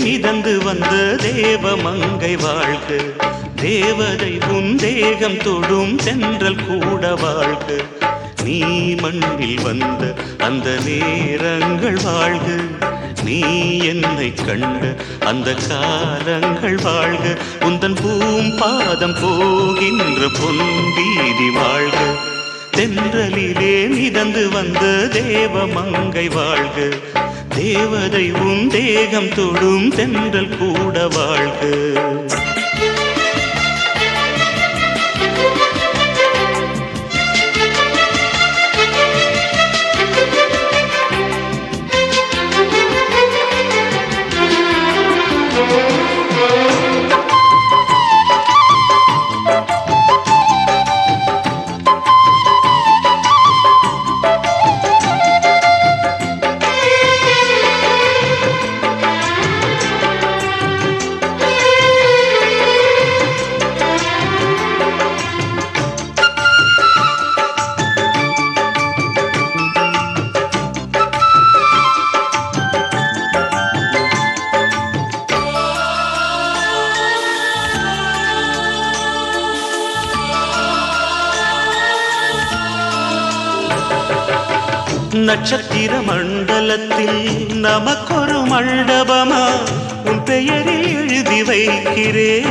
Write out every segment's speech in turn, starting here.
மிதந்து வந்த தேவ மங்கை வாழ்க, தேவதை உன் தேகம் தொடும் தென்றல் கூட வாழ்க. நீ மண்ணில் வந்த அந்த நேரங்கள் வாழ்க, நீ என்னை கண்ட அந்த காலங்கள் வாழ்க. உந்தன் பூம்பாதம் போகின்ற பொன் வீதி வாழ்க, தென்றலிலே மிதந்து வந்த தேவ மங்கை வாழ்க, தேவதை உன் தேகம் தொடும் தென்றல் கூட வாழ்க. நட்சத்திர மண்டலத்தில் நமக்கொரு மண்டபமா உன் பெயரில் எழுதி வைக்கிறேன்,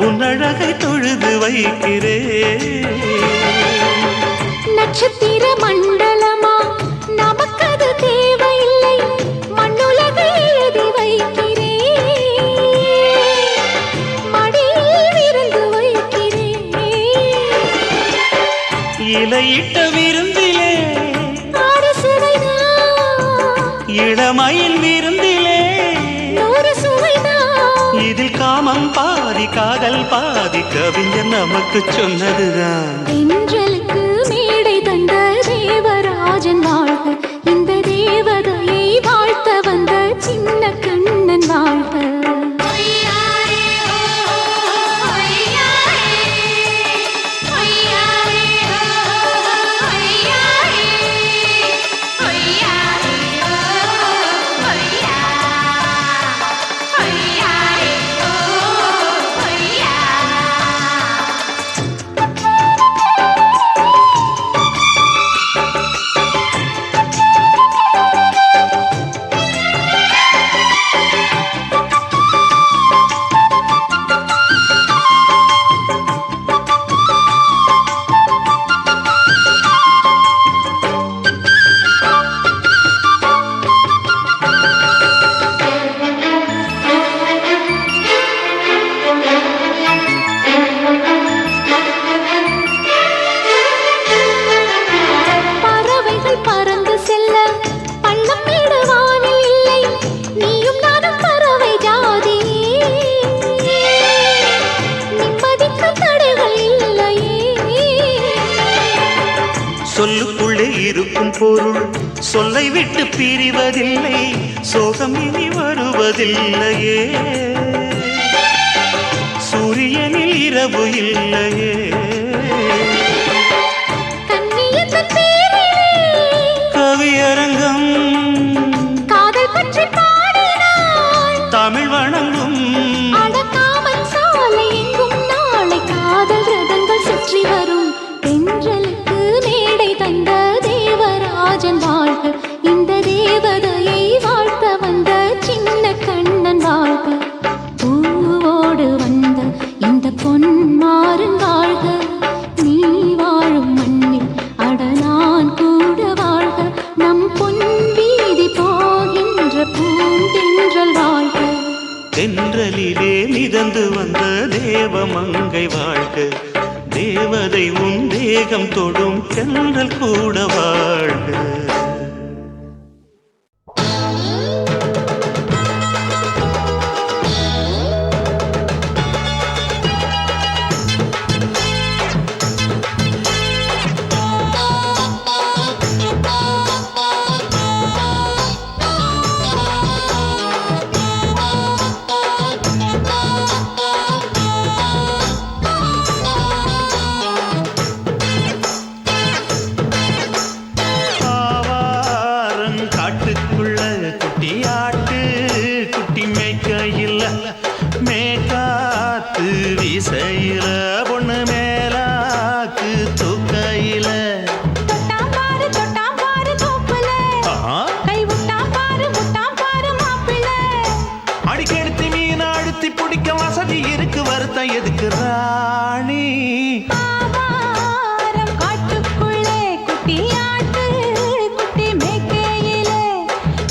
உன் அழகை தொழுது வைக்கிறேன். நட்சத்திர மண்டலமா நமக்கது தேவையில்லை, மண்ணுலகை எழுதி வைக்கிறேன், மடியில் விருந்து வைக்கிறேன். இலையிட்ட விருந்திலே ஆடு சுவைதான், இளமையில் விருந்திலே நூறு சுவைதான். இதில் காமம் பாதி காதல் பாதி கவிஞர் நமக்கு சொன்னதுதான். தென்றலுக்கு மேடை தந்த தேவராஜன் வாழ்க, இந்த தேவதையை வாழ்த்த வந்த சின்ன கண்ணன் வாழ்க. சொல்லுக்குள்ளே இருக்கும் பொருள் சொல்லை விட்டு பிரிவதில்லை, சோகம் இனி வருவதில்லையே, சூரியனில் இரவு இல்லையே. கவியரங்கம் காதல் பற்றி பாடினாள், தமிழ் வணங்கும் அடக்காமல் சாலை எங்கும் நாளை காதல் ரதங்கள் சுற்றி வரும். தென்றலுக்கு மேடை தந்த தேவராஜன் வாழ்க, இந்த தேவதையை வாழ்த்த வந்த சின்ன கண்ணன் வாழ்க. பூவோடு வந்த இந்த பொன்மாறன் வாழ்க, நீ வாழும் மண்ணில் அட நான் கூட வாழ்க. நம் பொன் வீதி போகின்ற பூந்தென்றல் வாழ்க, தென்றலிலே மிதந்து வந்த தேவ மங்கை வாழ்க, தேவதை உன் தேகம் தொடும் தென்றல் கூட வாழ்க. வருத்தம் எதுக்கு ராணி ஆவாரம் காட்டுக்குள்ளே குட்டியாட்டு குட்டி மேய்க்கையிலே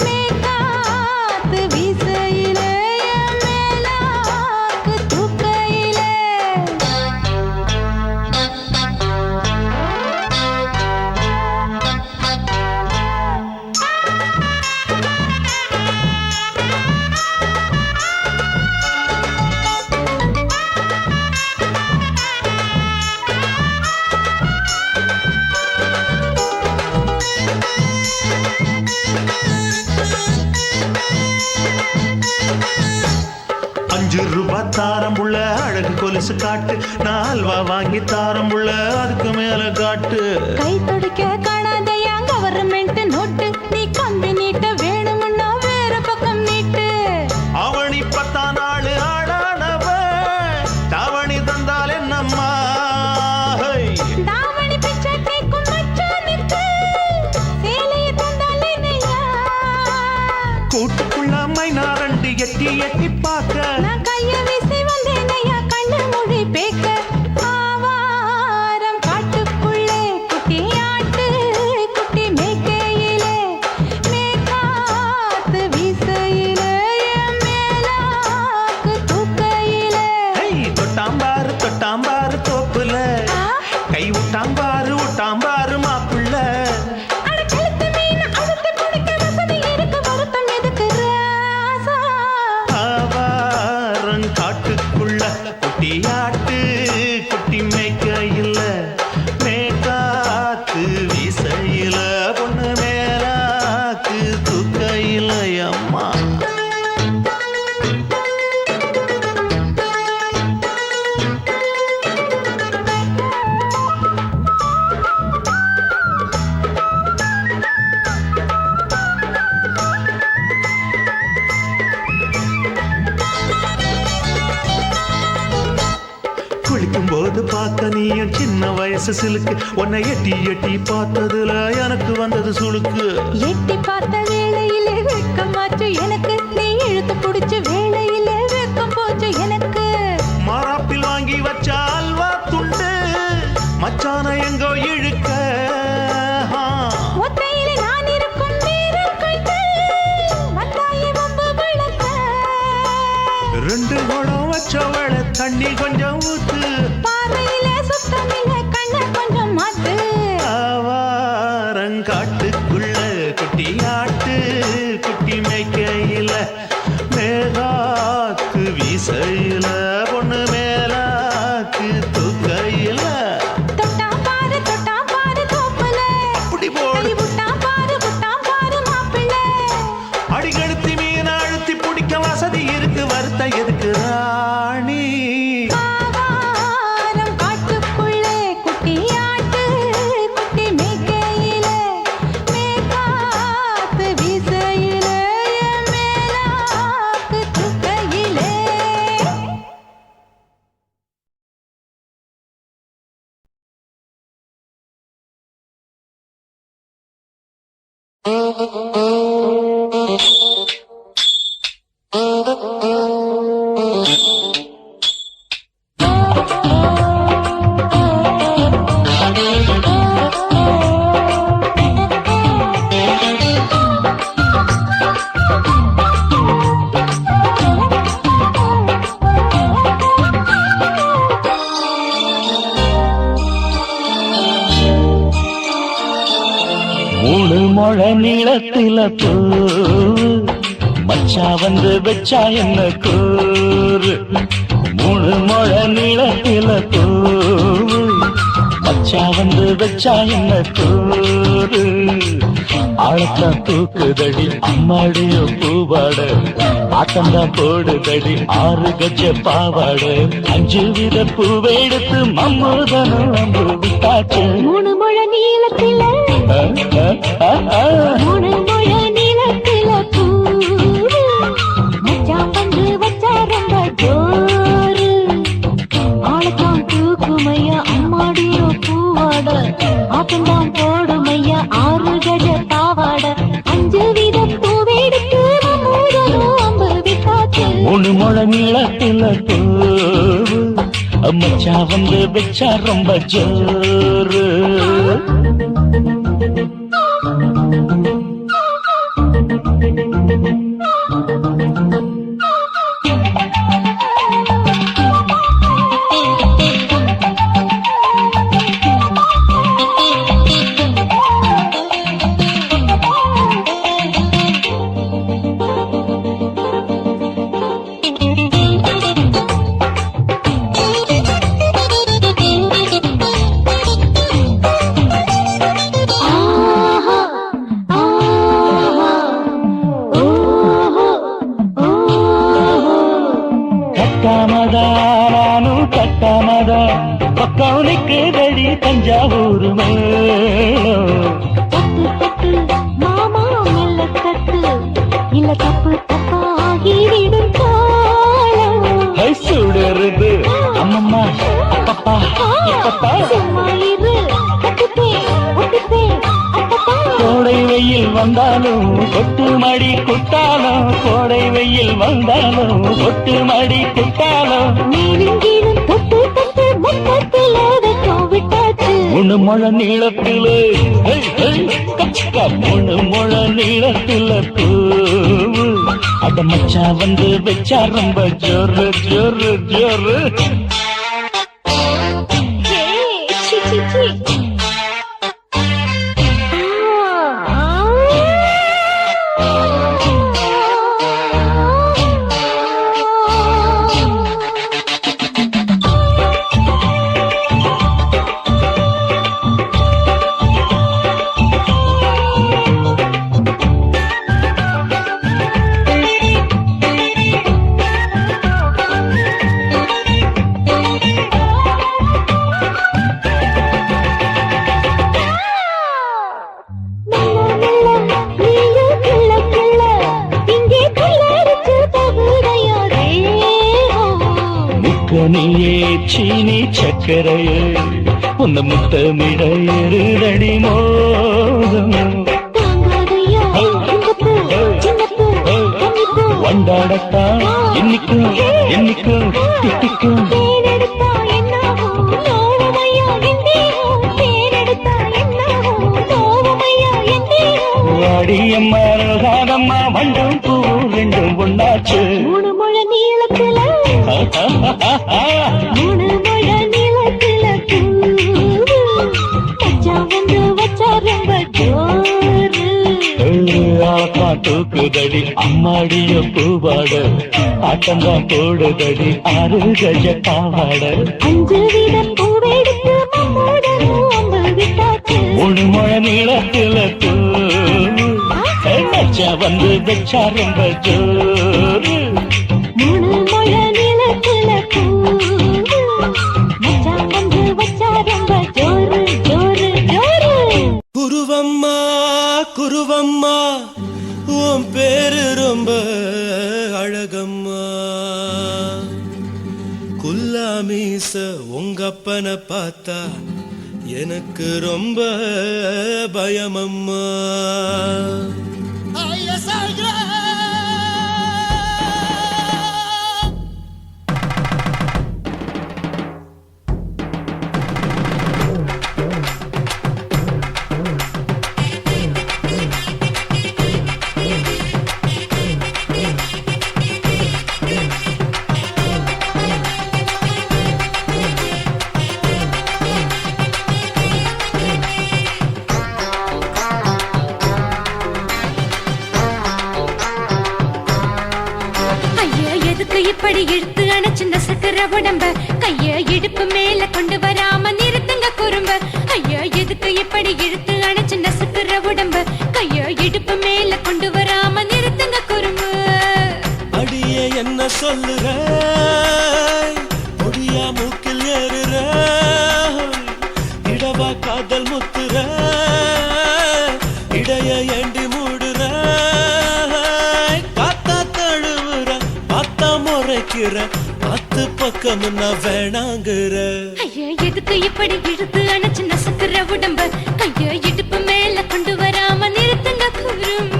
மேய்காத்து வீசையிலே மேலாக்கு தூக்கையிலே ₹5 தாரம்புள்ள அழகு கொலுசு காட்டு நால்வா வாங்கி தாரம்புள்ள அதுக்கு மேல காட்டு கை துடிக்க காணாதையா கவர்மெண்ட் நோட்டு நீ கம்பி நீட்ட வேணும்னா வேற பக்கம் நீட்டு அவனி 10 நாள் ஆடானவ தாவணி தந்தால் என்னம்மா தாவணி பிச்சை கேக்கும் மச்சானுக்கு சேலையை தந்தாலே நையா கூட்டுக்குள்ள மைனா ரெண்டு எட்டி எட்டி பார்க்க நான் கைய வீசி வந்தேன் ஐயா கண்ணு மொழி பேக்க ஆவாரம் காட்டுக்குள்ளே குட்டியாட்டு குட்டி மேய்க்கையிலே மேய்காத்து வீசையிலே மேலாக்கு தூக்கையிலே தொட்டாம்பாரு தோப்புல கை விட்டாம்பாரு மாப்புள்ள அட கழுத்து மீன் அழுத்து குடிக்க வசதி இருக்கு வருத்தம் எதுக்கு ராசா ஆவாரம் காட்டுக்குள்ள குட்டியாட்டு குட்டி மேய்க்கையில மேய்காத்து வீசையில பொண்ணு மேலாக்கு தூக்கையில அம்மா குளிக்கும் போது பார்த்த நீயும் சின்ன வயசு சிலுக்கு உன்னை எட்டி எட்டி பார்த்ததுல எனக்கு வந்தது சுளுக்கு எட்டி பார்த்த வேளையிலே வெட்கமாச்சு எனக்கு நீ இழுத்து பிடிச்சு வேளையிலே வெட்கம் போச்சு எனக்கு மாறாப்பில் வாங்கி வச்ச அல்வா துண்டு மச்சான எங்கோ இழுக்க ஒத்தையிலே நான் இருக்கும் நேரம் கண்டு வந்தாயே வம்பு விளக்க 2 குடம் வச்சவள தண்ணி கொஞ்சம் ஊத்து பார்வையிலே சுத்தமில்லை கண்ணை கொஞ்சம் மாத்து ஆவாரங்காட்டுக்குள்ள குட்டியாட்டு குட்டி மேய்க்கையில மேலாக்கு வீசையில பொண்ணு மேலாக்கு தூக்கையில தொட்டாம் பாரு தோப்புல அப்படி போடு விட்டாம் பாரு மாப்பிள்ளை அடிக்கடுத்தி மீன் அழுத்தி பிடிக்க வசதி இருக்கு வருத்த எதுக்கு ராணி ஆவாரம் காட்டுக்குள்ளே குட்டியாட்டு குட்டி மேய்க்கையிலே மேய்காத்து வீசையிலே மேலாக்கு தூக்கையிலே மூணு முழ நீளத்தில பூ மச்சா வந்து வச்சா என்ன கூறு 3 முழ நீளத்தில பூ மச்சா வந்து வச்சா என்ன கூறு ஆழத்தான் தூக்குதடி அம்மாடிய பூவாட ஆட்டம்தான் போடுதடி 6 கஜ பாவாட 5 வித பூவை எடுத்து மம்மூதனும் அம்பு விட்டாச்சு 3 முழ நீளத்தில 3 முழ நீளத்தில பூ மச்சான் வந்து வச்சா ரொம்ப ஜோரு ஆளத்தான் தூக்குமையா அம்மாடிய பூவாட ஆட்டம்தான் போடுமையா 6 கஜ பாவாட 5 வித பூவை எடுத்து மம்மூதனும் அம்பு விட்டாச்சு 3 முழ நீளத்தில பூ மச்சா வந்து வச்சா ரொம்ப ஜோரு கட்டாமதானும் கட்டாமதா பக்கவனுக்கு தடி தஞ்சாவூர் மேளம் தட்டு மாமா மெல்ல தட்டு இல்ல தப்பு தப்பாகிவிடும் காலம் சுடருது அம்மம்மா அப்பப்பா இப்பப்பா சும்மா இரு ஒட்டிப்பே அப்பப்பா கோடை வெயில் வந்தாலும் கொட்டு மடி குத்தாலும் கோடை வெயில் வந்தாலும் கொட்டு மடி குத்தாலும் மேலும் கீழும் தொட்டு தொட்டு முத்தத்தில வைக்கும் விட்டாச்சு முழு முழ நீளத்திலே கச்சக்கா முழு முழ நீளத்தில பூவு அத மச்சா வந்து வச்சா ரொம்ப ஜோரு ஜோரு ஜோரு சி சி சி நீயே சீனி சக்கரையே உன்ன முத்தமிட எருதடி மோகம் வண்டாடத்தான் என்னைக்கும் என்னைக்கும் திட்டிக்கும் வாடியம்மா ரோசாதம்மா வண்டும் பூ ரெண்டும் ஒண்ணாச்சு மூணு முழ நீளத்துல மூணு முழ நீளத்துல மச்சா வந்து வச்சா ரொம்ப ஜோரு தூக்குதடி அம்மாடிய பூவாட ஆட்டம்தான் போடுதடி 6 கஜ பாவாட 5 வீத பூவெடுத்து நம்மோட நோம்பு விட்டாச்சு மூணு முழ நீளத்துல மச்சா வந்து வச்சா ரொம்ப ஜோரு மூணு முழ நீளத்துல மச்சா வந்து வச்சா ரொம்ப ஜோரு ஜோரு ஜோரு குருவம்மா குருவம்மா உன் பேரு ரொம்ப அழகம்மா குல்லாமீச உங்க அப்பனை பார்த்தா எனக்கு ரொம்ப பயமம்மா இப்படி இழுத்து அணைச்சிருந்த சக்கர உடம்ப கைய இடுப்பு மேல கொண்டு வராம நிறுத்துங்க குறும்ப ஐயா எதுக்கு இப்படி இழுத்து அணைச்சிருந்த சக்கர உடம்ப கைய இடுப்பு மேல கொண்டு வராம நிறுத்துங்க குறும்பு அடியே என்ன சொல்லுற முடியா மூக்கில் ஏறுற இடவா காதல் முத்துற இடைய ஏண்டி மூடுற காத்தா தழுவுற பார்த்தா முறைக்கிற 10 பக்கம் நான் வேணாங்குற ஐயா எதுக்கு இப்படி இழுத்து அணைச்சு நசுக்குற உடம்ப கைய இடுப்பு மேல கொண்டு வராம நிறுத்துங்க குறும்ப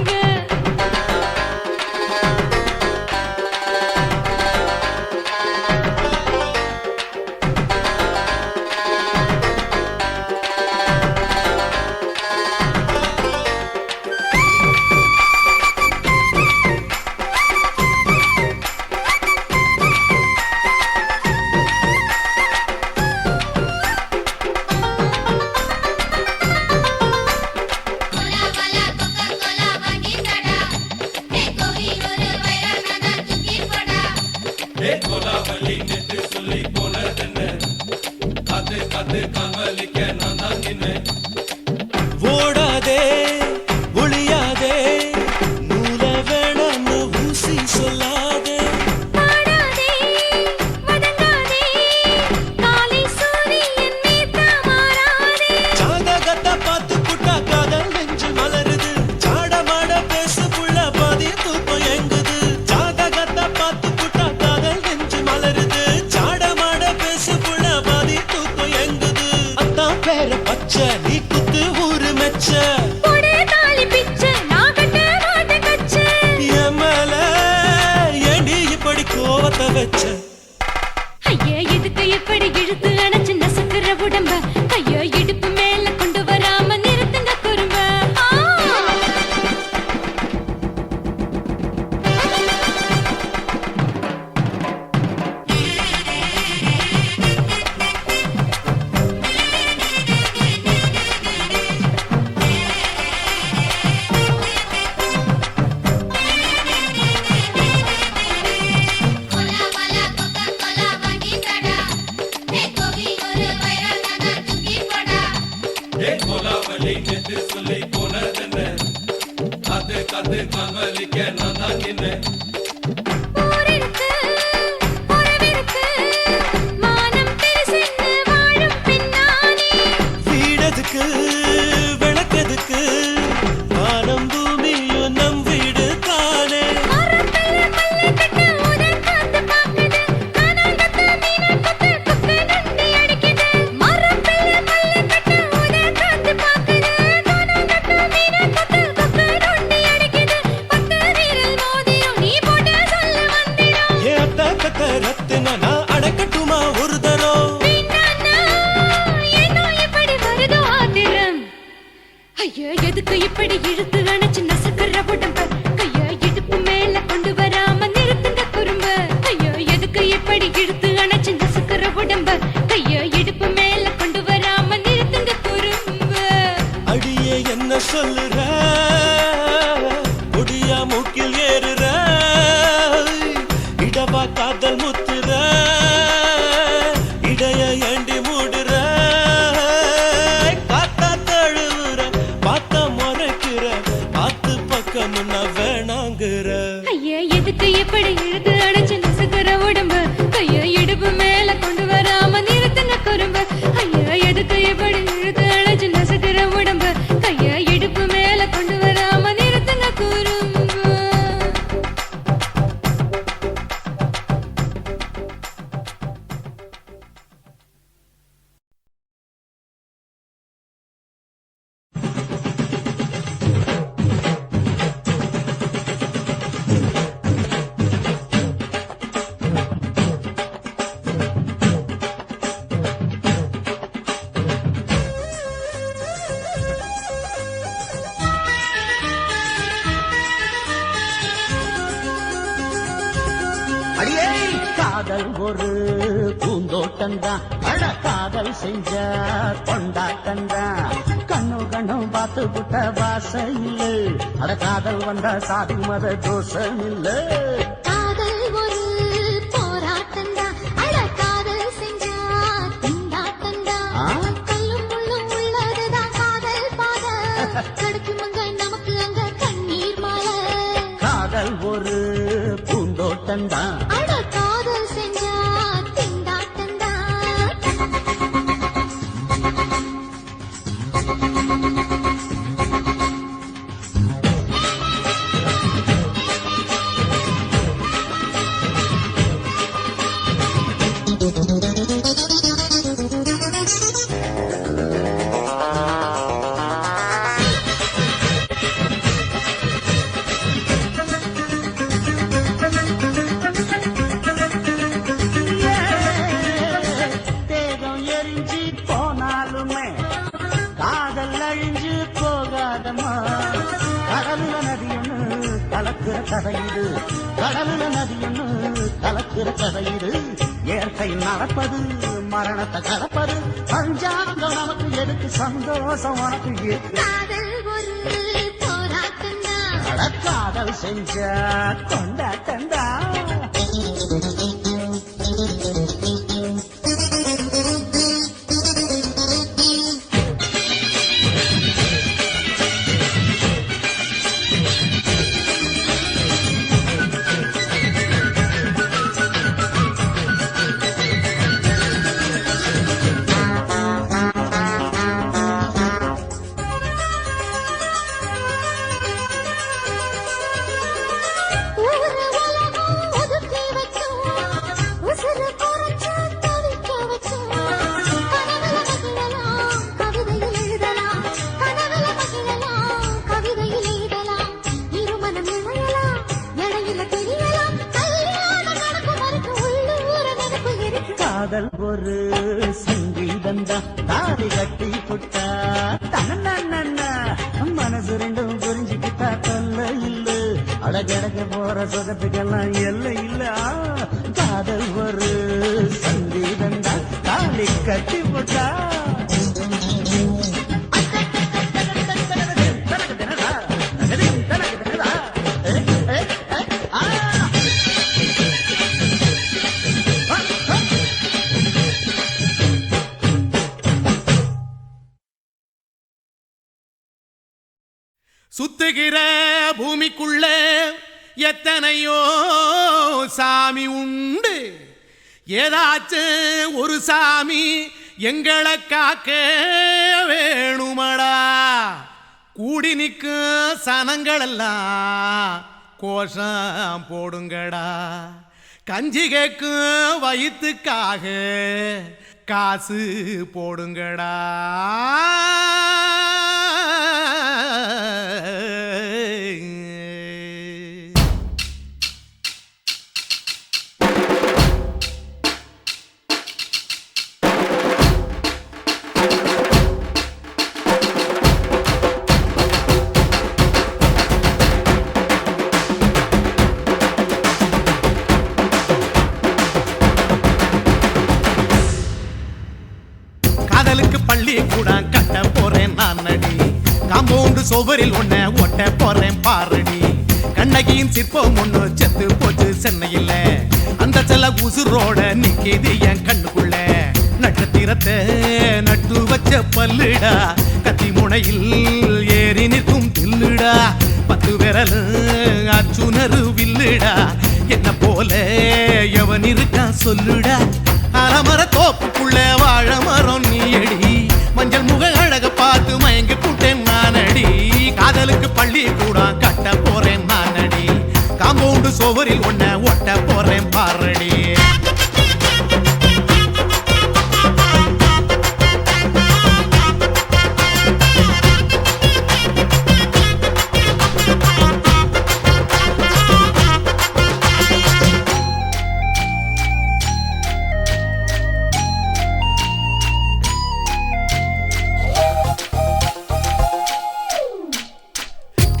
வச்ச ஐயா எதுக்கு இப்படி இழுத்து அணைச்சு நசுக்குற உடம்ப ஐயா இடுப்பு மேல கொண்டு வராம நிறுத்துங்க குறும்ப ஊரிருக்கு, உறவிருக்கு, மானம் பெருசென்னு வாழும் பெண்ணானே. வீடதுக்கு விளக்கதுக்கு வானம் பூமியும் நம் வீடு தானே மரத்துல மல்லி கட்டு உதன் காத்து பாக்குது. கானாங்கத்து மீனாங்கத்து குக்கு நண்டி அடிக்குது. மரத்துல மல்லி கட்டு உதன் காத்து பாக்குது. கானாங்கத்து மீனாங்கத்து குக்கு நண்டி அடிக்குது. பத்து வீரல் மோதிரம் நீ போட்டு சொல்ல வந்திடும். ஏ அத்த கத்த ரத்தின நான் அடக்கட்டுமா ஒரு தரம் வீணானா, ஏனோ இப்படி வருதோ ஆத்திரம்? ஐயா எதுக்கு இப்படி இழுத்து அணைச்சு நசுக்குற உடம்ப கையா இடுப்பு மேல கொண்டு வராம நிறுத்துங்க குறும்ப ஐயா எதுக்கு இப்படி இழுத்து அணைச்சு நசுக்குற உடம்ப கையா இடுப்பு மேல கொண்டு வராம நிறுத்துங்க குறும்ப அடியே என்ன சொல்லுற முடியா மூக்கில் ஏறுற இடவா காதல் முத்துற இடைய ஏண்டி மூடுற காத்தா தழுவுற பார்த்த முறைக்கிற பார்த்து பக்கம் நான் வேணாங்குற ஐயா எதுக்கு இப்படி இழுத்து அணைச்சு நசுக்குற உடம்ப கையா இடுப்பு மேல கொண்டு வராம நிறுத்துங்க குறும்ப ஐயா எதுக்கு இப்படி இழுத்து அணைச்சு நசுக்குற உடம்ப கையா இடுப்பு மேல கொண்டு வராம நிறுத்துங்க குறும்ப அடியே காதல் ஒரு பூந்தோட்டம்தான் அட காதல் செஞ்ச கொண்டாட்டம்தான் கண்ணு கண்ணும் பார்த்து புட்ட வாசம் இல்லை அட காதல் வந்தா சாதி மத தோஷம் இல்லை காதல் ஒரு போராட்டந்தா அட காதல் செஞ்சா திண்டாட்டந்தா கல்லும் முள்ளும் உள்ளதுதான் காதல் பாத கிடைக்கும் அங்க நமக்கு அங்க கண்ணீர் மாலை காதல் ஒரு பூந்தோட்டம்தான் அட காதல் செஞ்சா திண்டாட்டந்தா தேகம் எரிஞ்சு போனாலுமே காதல் அழிஞ்சு போகாதம்மா கடலுல நதியொன்னு கலக்கிற கதையுது கடலுல நதியொன்னு கலக்கிற கதையுது இயற்கை நடப்பது மரணத்தை கலப்பது பஞ்சாங்கம் நமக்கு எதுக்கு சந்தோஷம் உனக்கு எதுக்கு காதல் ஒரு போராட்டந்தா அட காதல் செஞ்ச கொண்டாட்டந்தா ஊர் காதல் ஒரு சங்கீதந்தா தாலி கட்டி புட்டா தன்னா மனசு ரெண்டும் புரிஞ்சுக்கிட்டா தொல்ல இல்ல அடகடக்க போற சுகத்துக்கெல்லாம் எல்லை இல்ல காதல் ஒரு சங்கீதந்தா தாலி கட்டி புட்டா சுத்துகிற பூமிக்குள்ள எத்தனையோ சாமி உண்டு, ஏதாச்சும் ஒரு சாமி எங்களை காக்க வேணுமடா. கூடி நிற்கும் சனங்களெல்லாம் கோஷம் போடுங்கடா. கஞ்சி கேக்கும் வயிற்றுக்காக காசு போடுங்கடா. காதலுக்கு பள்ளி கூட கட்ட போறேன் நான் அடி, காம்பவுண்டு சோவரில் ஒன்ன ஒட்ட போறேன் பாரடி. கண்ணகியின் சிற்பம் ஒண்ணு செத்து போச்சு சென்னையில், அந்த செல்ல உசுரோட நிக்கிது என் கண்ணுக்குள்ள. நட்சத்திரத்தை நட்டு வச்ச பல்லுடா, கத்தி முனையில் ஏறி நிற்கும் தில்லுடா. 10 விரல் அச்சுணரு வில்லுடா, என்ன போல எவன் இருக்கான் சொல்லுடா. அலமர தோப்புக்குள்ள வாழ மரம் நீயடி, மஞ்சள் முக அழக பார்த்து மயங்கி கூட்டேன் நானடி. காதலுக்கு பள்ளி கூட கட்ட போறேன் நானடி, காம்பவுண்டு சோவரில் ஒன்ன ஒட்ட போறேன் பாரடி.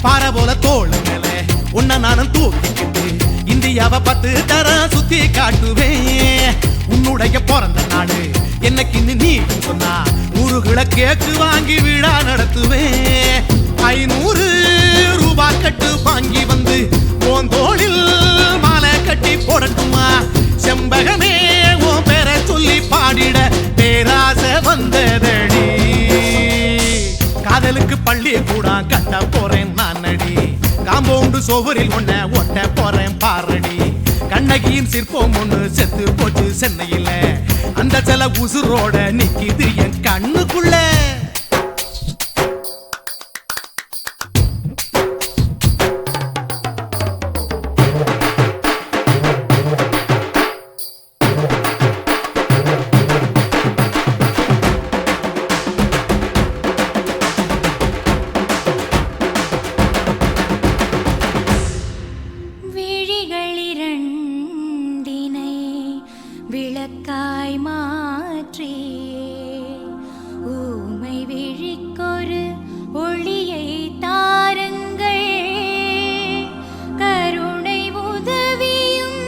பாறை போல தோளு மேல உன்ன நானும் தூக்கிக்கிட்டு இந்தியாவை 10 தரம் சுத்தி காட்டுவேன். உன்னுடைய பிறந்த நாடு என்னைக்கு நீ சொன்னா 100 கிலோ கேக்கு வாங்கி விழா நடத்துவேன். 500 ரூபாய் கட்டு வாங்கி வந்து போந்தோளில் மாலை கட்டி போடட்டுமா. செம்பகமே உன் பேரை சொல்லி பாடிட பேராசை வந்ததடி. காதலுக்கு பள்ளி கூட கட்ட போறேன் நானடி, காம்பவுண்டு சோவரில் ஒன்ன ஒட்ட போறேன் பாரடி. கண்ணகியின் சிற்பம் ஒண்ணு செத்து போச்சு சென்னையில், அந்த சில உசுரோட நிக்கிது என் கண்ணுக்குள்ள. விளக்காய் மாற்றி ஊமை விழிக்கொரு ஒளியை தாருங்கள். கருணை உதவியும்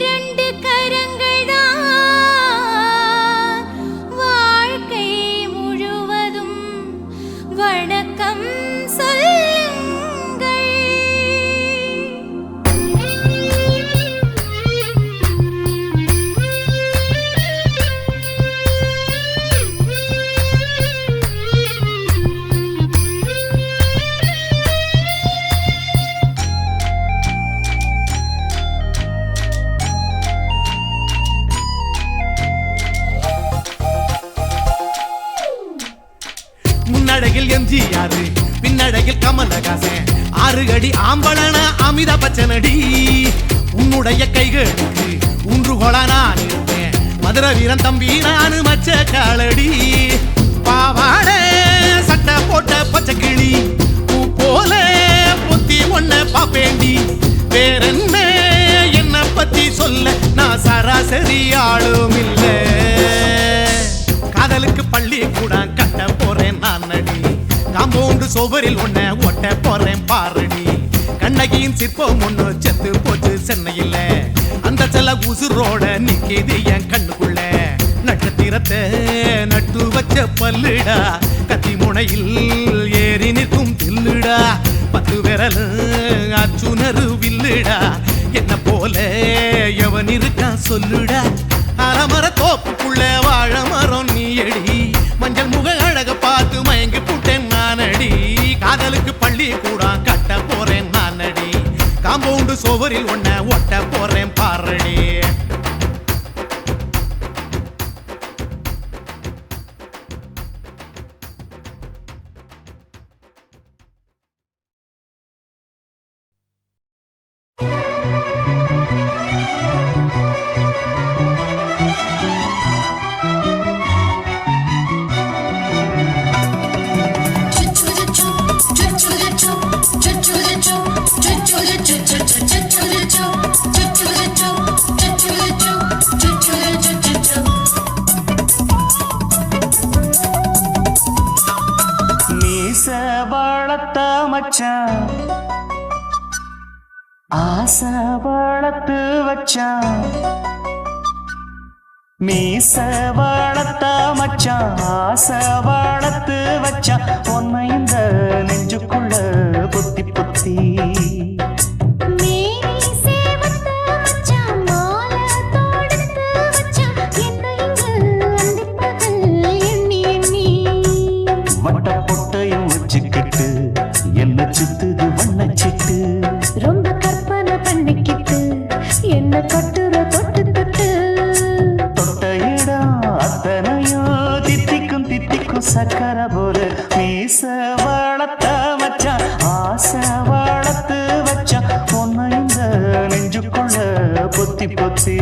2 கரங்கள் தான், வாழ்க்கை முழுவதும் வணக்கம் சொல்லுங்கள். முன்னடையில் எம்ஜிஆர், பின்னடையில் கமலஹாசன், 6 அடி ஆம்பளன அமிதாப் பச்சனடி. உன்னுடைய கைகளுக்கு ஊன்றுகோல நான் இருப்பேன், மதுரை வீரன் தம்பி நானு மச்ச காலடி. பாவாட சட்டை போட்ட பச்சை கிளி பூ போல பொத்தி ஒன்ன பாப்பேண்டி. வேறென்ன என்ன பத்தி சொல்ல நான் சராசரி சரியாளும் இல்ல காதலுக்கு பள்ளி கூட கட்ட போறேன் நான் நடி காம்பவுண்டு சுவரில் உன்னை ஒட்ட போறேன் பாரடி கண்ணகியின் சிற்பம் ஒண்ணு செத்து போச்சு சென்னையில் அந்த செல்ல உசுரோட நிக்கிது என் கண்ணுக்குள்ள நட்சத்திரத்தை நட்டு வச்ச பல்லுடா கத்தி முனையில் ஏறி நிற்கும் தில்லுடா 10 விரல் அச்சுணரு வில்லுடா என்ன போல எவன் இருக்கான் சொல்லுடா அலமர தோப்புக்குள்ள வாழ மரம் நீ அடி மஞ்சள் முக அழக பார்த்து மயங்கி புட்டேன் நானடி காதலுக்கு பள்ளி கூட கட்ட போறேன் நானடி காம்பவுண்டு சுவரில் உன்னை ஒட்ட போறேன் பாரடி ஆசை வளர்த்து வச்சான் மீச வளர்த்த மச்சான் ஆசை வளர்த்து வச்சான் பொன்னை இந்த நெஞ்சுக்குள்ள புத்தி புத்தி வட்ட பொட்டையும் வச்சுக்கிட்டு என்ன சுத்துது வண்ணச்சிட்டு ரொம்ப கற்பனை பண்ணிக்கிட்டு என்ன கட்டுற தொட்டு தொட்டு தொட்ட இடம் அத்தனையும் தித்திக்கும் தித்திக்கும் சக்கர போல மீச வளர்த்த வச்சான் ஆசை வளர்த்து வச்சான் பொன்னை இந்த நெஞ்சுக்குள்ள பொத்தி பொத்தி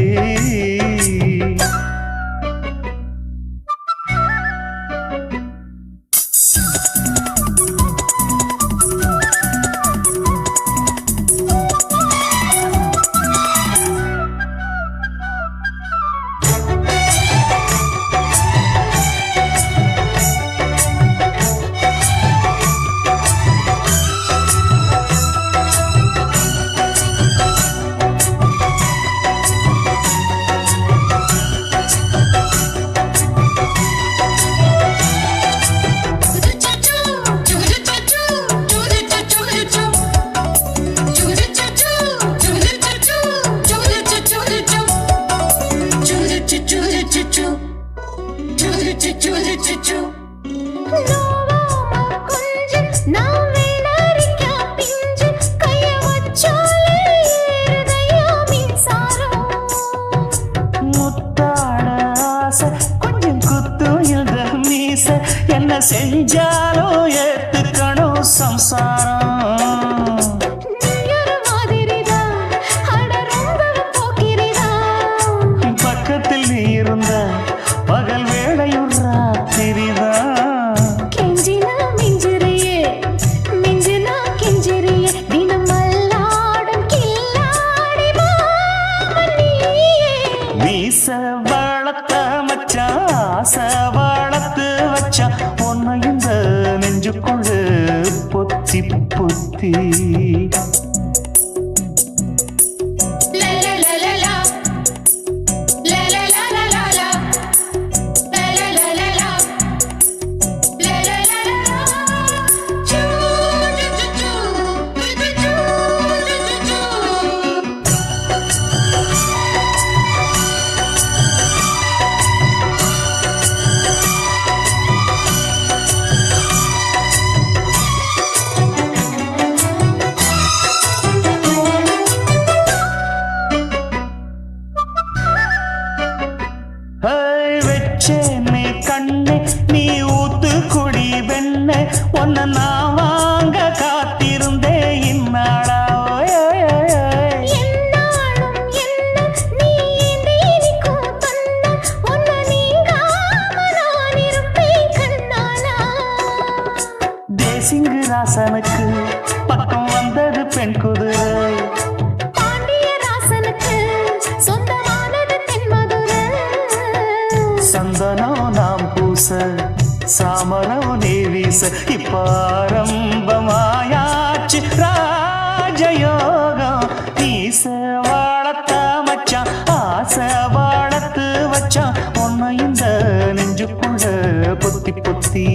என்ன செஞ்சாலும் ஏத்துக்கணும் சம்சாரம் பக்கத்தில் நீ இருந்த பகல் வேளையும் ராத்திரிதான் கெஞ்சினா மிஞ்சிறியே மிஞ்சினா கெஞ்சிறியே தினம் மல்லாடும் கில்லாடி மாமணியே மீச வளர்த்த மச்சான் ஆசை வளர்த்து வச்சான் உன்னை இந்த நெஞ்சுக்குள்ள பொத்தி பொத்தி வெச்சேனே கண்ணே நீ ஊத்து குடி வெண்ண உன்னை நான் வாங்க காத்திருந்தே இந்நாளா என்னாலும் என்ன நீ நீக்கும் தந்த உன்னை நீங்காம நான் இருப்பேன் கண்ணாலா தேசிங்கு ராசனுக்கு பக்கம் வந்தது பெண் குதிரை பாண்டிய ராசனுக்கு சொந்தமானது தென்மதுரை இப்ப ஆரம்பமாயாச்சு ராஜயோகம் ஈச வாழத்த மச்சான் ஆசை வாழத்து வச்சான் உன்னை இந்த நெஞ்சுக்குள்ள பொத்தி பொத்தி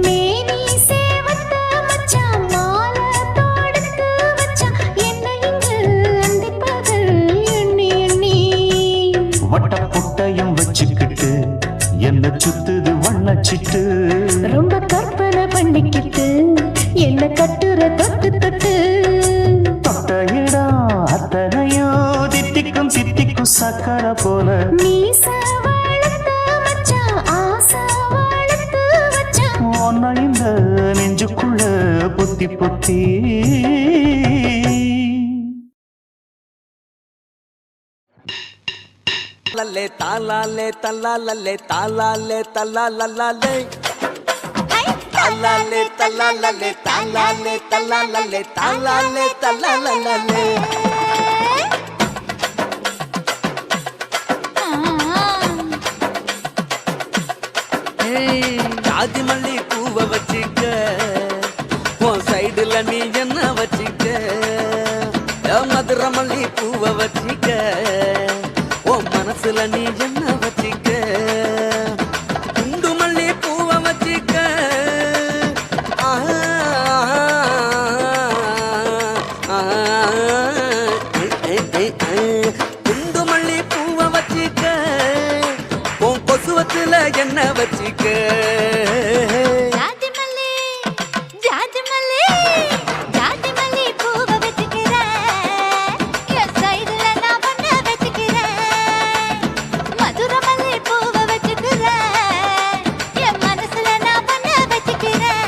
மேனி சேவத்த மச்சான் மாலை தொடுத்து வச்சான் என்ன இங்கு அந்திப்பகல் எண்ணி எண்ணி வட்ட புட்டையும் வச்சுக்கிட்டு என்ன சுத்துது வண்ணச்சிட்டு ரொம்ப கற்பனை பண்ணிக்கிட்டு என்ன கட்டுற தொட்டு தொட்டு தொட்ட இடம் அத்தனையோ தித்திக்கும் சித்திக்கும் சக்கரை போல மீச வளர்த்த மச்சான் ஆசை வளர்த்து வச்சான் உன்னை இந்த நெஞ்சுக்குள்ள பொத்தி பொத்தி லல்லே தாலாலே தல்லாலே தாலாலே தல்லாலே தாலாலே தல்லாலே தாலாலே தல்லாலே தாலாலே தல்லாலே ஜாதி மல்லி பூவை வச்சிக்க உன் சைடுல நீ என்ன வச்சிக்க மதுரை மல்லி பூவை வச்சிக்க உன் மனசுல நீ என்ன வச்சிக்க குண்டு மல்லி பூவை வச்சிக்க குண்டு மல்லி பூவை வச்சிக்க உன் கொசுவத்துல என்ன வச்சிக்க ஜாதி மல்லி ஜாதி மல்லி ஜாதி மல்லி பூவை வச்சுக்கிறேன் என் சைடுல நான் பண்ண வச்சுக்கிறேன் மதுரை மல்லி பூவை வச்சுக்கிறேன் என் மனசுல நான் பண்ண வச்சுக்கிறேன்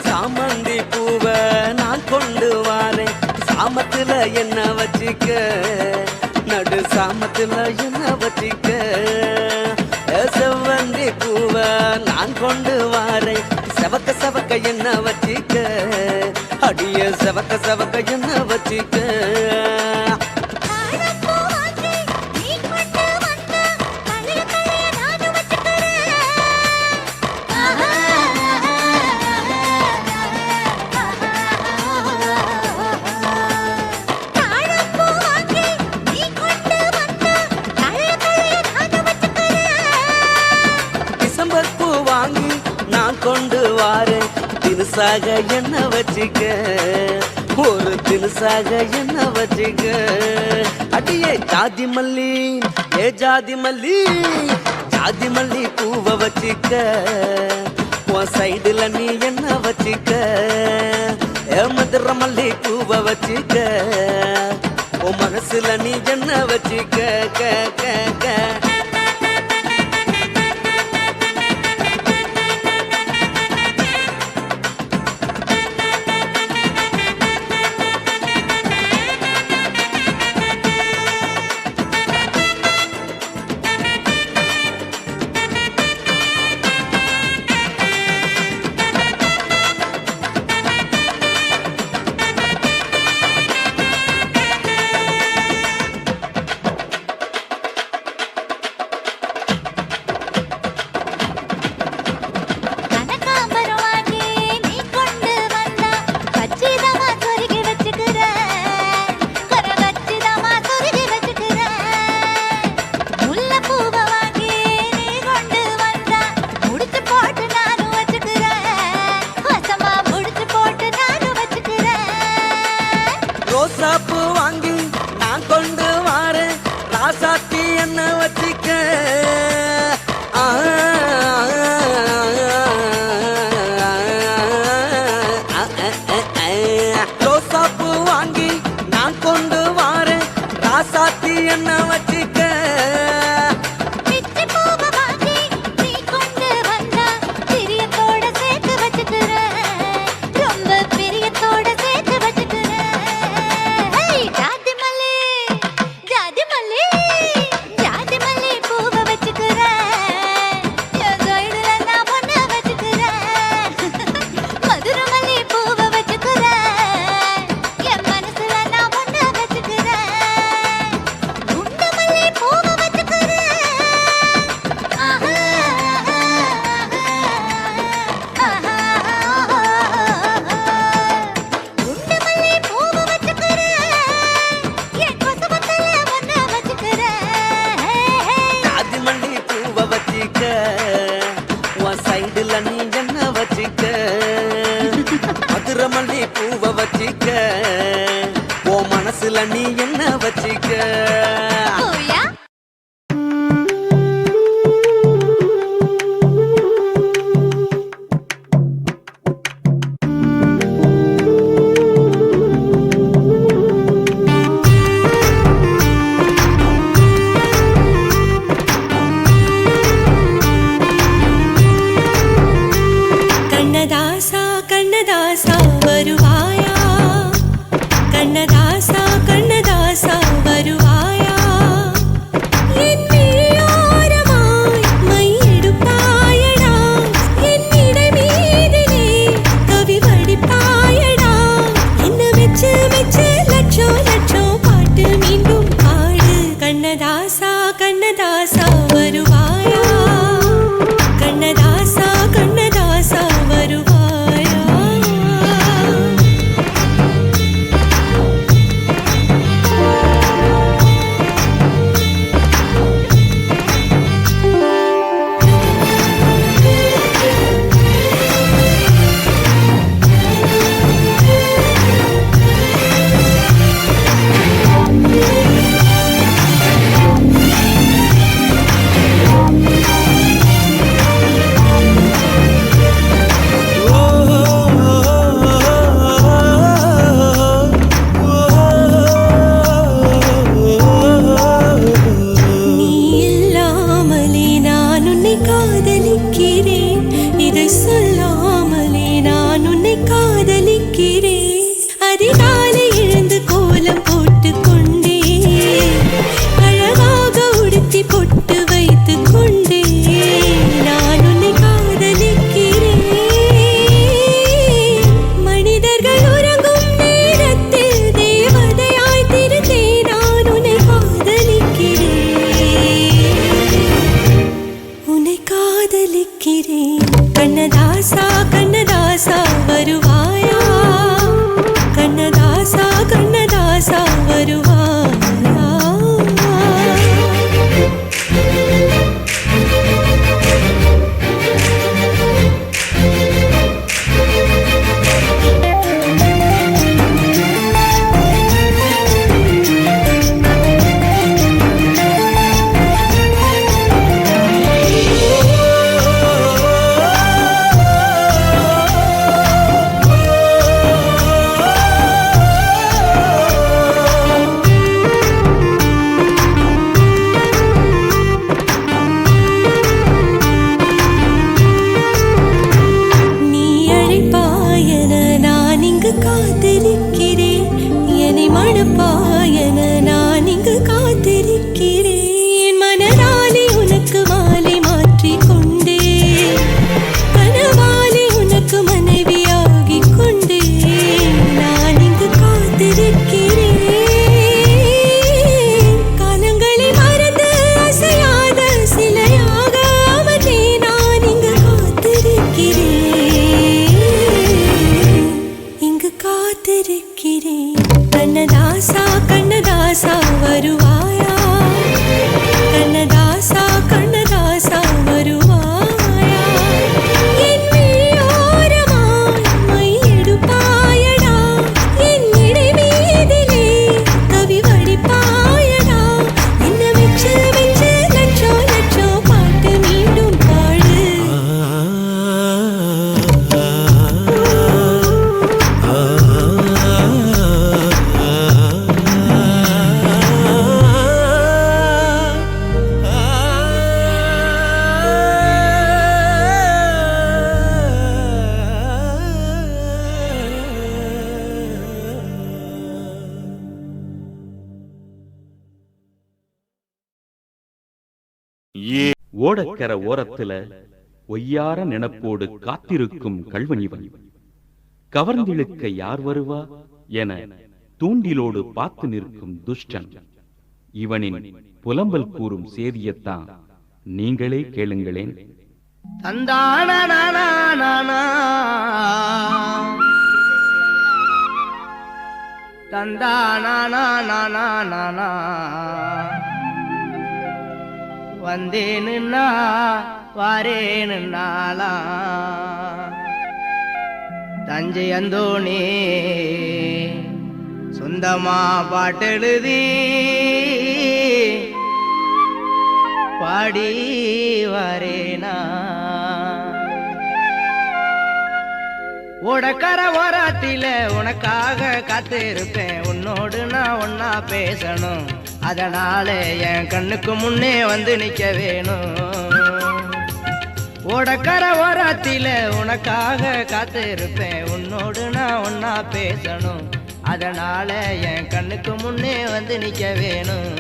சாமந்தி பூவை நான் கொண்டு வாரேன் சாமத்துல என்ன வச்சிக்க நடு சாமத்துல என்ன வச்சிக்க செவ்வந்தி பூவை நான் கொண்டு வாரேன் செவக்க செவக்க என்ன வச்சிக்க அடிய செவக்க செவக்க என்ன வச்சிக்க டிசம்பர் பூ வாங்கி நான் கொண்டு வாரேன் தினுசாக என்ன வச்சிக்க ஒரு தினுசாக என்ன வச்சிக்க அடியே ஜாதி மல்லி ஏ ஜாதி மல்லி ஜாதி மல்லி பூவை வச்சிக்க உன் சைடுல நீ என்ன வச்சிக்க ஏ மதுரை மல்லி பூவை வச்சிக்க உன் மனசுல நீ என்ன வச்சிக்க க க க என்ன வச்சிக்க பிச்சி பூவை வாங்கி நீ கொண்டு வந்தா பிரியத்தோட சேர்த்து வச்சுக்கிறேன் ரொம்ப பிரியத்தோட சேர்த்து வச்சுக்கிறேன் ஜாதி மல்லி ஜாதி மல்லி ஜாதி மல்லி பூவை வச்சுக்கிறேன் என் சைடுல நான் ஒண்ணு வச்சுக்கிறேன் மதுரை மல்லி பூவை வச்சுக்கிறேன் என் மனசுல நான் ஒண்ணு வச்சுக்கிறேன் குண்டு மல்லி பூவை வச்சுக்கிறேன் ஆஹா குண்டு மல்லி பூவை வச்சுக்கிறேன் என் கொசவத்துல ஒண்ணு வச்சுக்கிறேன் ஜாதி மல்லி பூவை வச்சிக்க உன் சைடுல நீ என்ன வச்சிக்க மதுரை மல்லி பூவை வச்சிக்க உன் மனசுல நீ என்ன வச்சிக்க ஓயா கண்ணதாசா கண்ணதாசா வருவாயா கண்ணதாசா கண்ணதாசா வருவாயா என் விழியோரமாய் மையெடுப்பாயடா என் இடை மீதிலே கவி வடிப்பாயடா என்ன வெச்சு வெச்சு லட்சம் லட்சம் பாட்டு மீண்டும் பாடு கண்ணதாசா கண்ணதாசா வருவாயா கண்ணதாசா கண்ணதாசா வருவாயா ஓடக்கர ஓரத்துல ஒய்யார நினப்போடு காத்திருக்கும் கள்வனிவன் கவர்ந்திழுக்க யார் வருவா என தூண்டிலோடு பார்த்து நிற்கும் துஷ்டன். இவனின் புலம்பல் கூறும் சேதியத்தான் நீங்களே கேளுங்களேன். வந்தேனுன்னா வாரேனுன்னாலா தஞ்சை அந்தோணி சொந்தமா பாட்டெழுதி பாடி வாரேனா ஓடக்கர ஓரத்தில உனக்காக காத்திருப்பேன். உன்னோடு நான் ஒன்னா பேசணும், அதனால என் கண்ணுக்கு முன்னே வந்து நிக்க வேணும். ஓடக்கர ஓரத்தில உனக்காக காத்திருப்பேன். உன்னோடு நான் ஒன்னா பேசணும், அதனால என் கண்ணுக்கு முன்னே வந்து நிக்க வேணும்.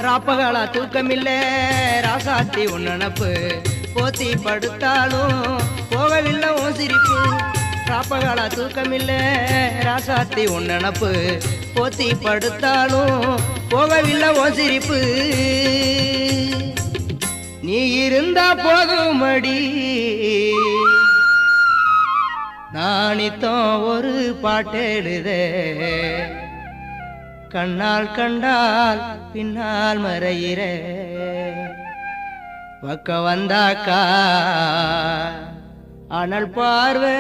ராப்பகளா தூக்கமில்ல ராசாத்தி உன் நினப்பு, போத்தி படுத்தாலும் போகவில்லை உன் சிரிப்பு. ராப்பகளா தூக்கமில்ல ராசாத்தி உன் நினப்பு, போத்தி படுத்தாலும் போகவில்லை உன் சிரிப்பு. நீ இருந்தா போகுமடி நானித்தோம் ஒரு பாட்டெழுதே. கண்ணால் கண்டால் பின்னால் மறையிற பக்க வந்தாக்கா அனல் பார்வை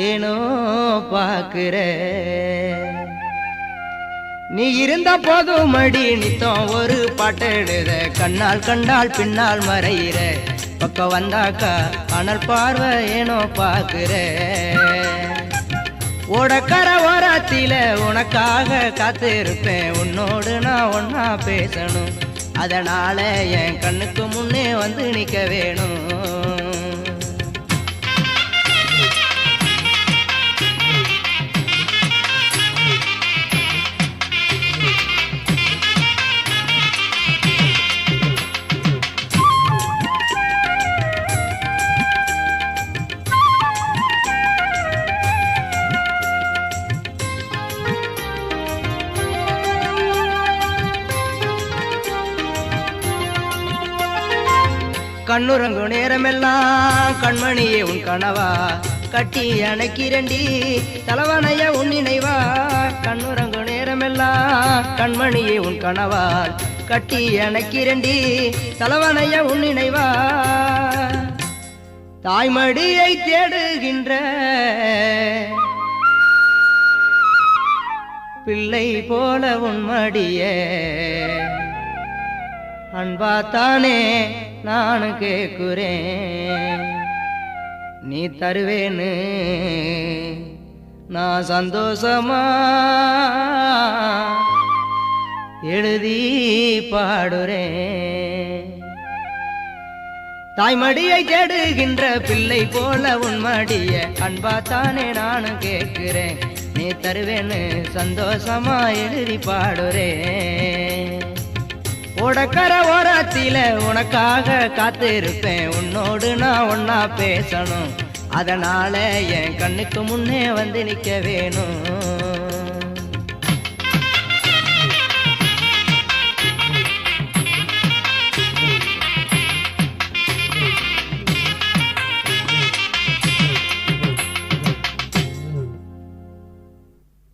ஏனோ பாக்குற. நீ இருந்த போதும் மடி நித்தம் ஒரு பாட்டெழுத. கண்ணால் கண்டால் பின்னால் மறையிற பக்க வந்தாக்கா அனல் பார்வை ஏனோ பாக்குற. ஓடக்கர ஓரத்தில உனக்காக காத்திருப்பேன். உன்னோடு நான் ஒன்னா பேசணும், அதனால என் கண்ணுக்கு முன்னே வந்து நிக்க வேணும். கண்ணுறங்கு நேரமெல்லாம் கண்மணியே உன் கனவா, கட்டி அணைக்கிறண்டி தலைவனைய உன் நினைவா. கண்ணுறங்கு நேரமெல்லாம் கண்மணியே உன் கனவால் கட்டி அணைக்கிறண்டி தலைவனைய உன் நினைவா. தாய்மடியை தேடுகின்ற பிள்ளை போல உன் மடியே அன்பாத்தானே நானு கேக்குறேன். நீ தருவேன்னு நான் சந்தோஷமா எழுதி பாடுறேன். தாய்மடியை தேடுகின்ற பிள்ளை போல உன் மடிய அன்பாத்தானே நானும் கேட்கிறேன். நீ தருவேன்னு சந்தோஷமா எழுதி பாடுறேன். ஓடக்கர ஓரத்தில உனக்காக காத்திருப்பேன். உன்னோடு நான் ஒன்னா பேசணும், அதனால என் கண்ணுக்கு முன்னே வந்து நிக்க வேணும்.